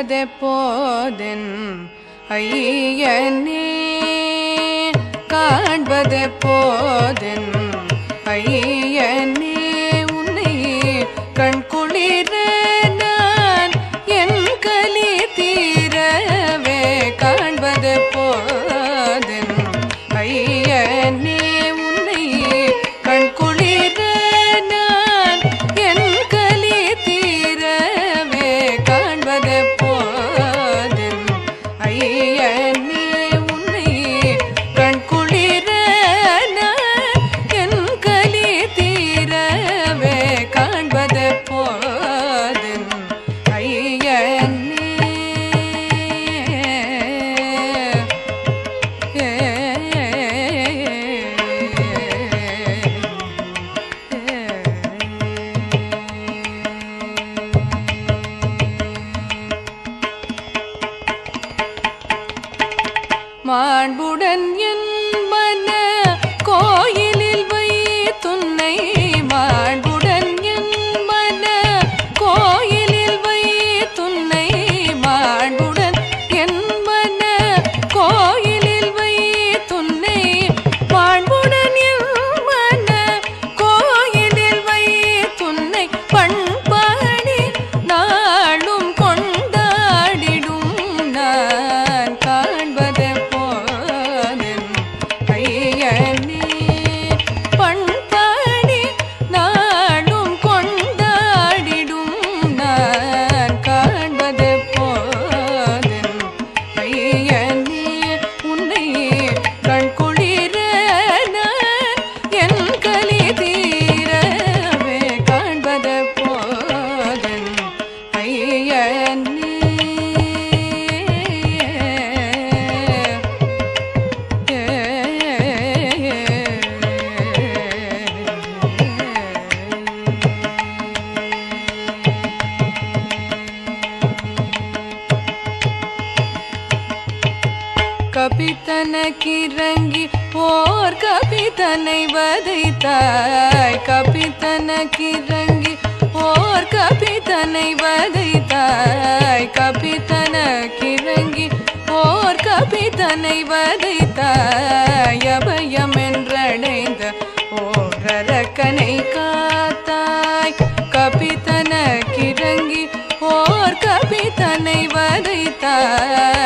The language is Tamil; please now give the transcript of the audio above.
காண்பதெப்போதென் ஐயனே காண்பதெப்போதென் ஐயனே உன்னை கண்குளிர நான் என் கலி தீரவே காண்பதெப்போதென் ஐயனே உன்னை கண்குளிர நான் என் கலி தீரவே காண்பதெப்போதென் ஐயனே உன்னை கண்குளிர நான் என் கலி தீரவே காண்பதெப்போதென் ஐயனே மாண்புடன் என் மன கோயிலில் வைத்துன்னை மாண்புடன் என் மன கோயிலில் வைத்துன்னை மாண்புடன் என் மன கோயிலில் வைத்துன்னை மாண்புடன் என் மன கோயிலில் வைத்துன்னை பண்பாடி நாளும் கொண்டாடிடும் நான் காண்பதே பண்பாடி நாளும் கொண்டாடிடும் நான் காண்பதெப்போதென் ஐயனே உன்னை கண்குளிர நான் என் கலி தீரவே காண்பதெப்போதென் ஐயனே கபித்தனக்கிறங்கி ஓர் கபித்தனை வதைத்தாய் கபித்தனக்கிறங்கி ஓர் கபித்தனை வதைத்தாய் கபித்தனக்கிறங்கி ஓர் கபித்தனை வதைத்தாய் அபயம் என்றடைந்த ஓரரக்கனை காத்தாய் கபித்தனக்கிறங்கி ஓர் கபித்தனை வதைத்தாய்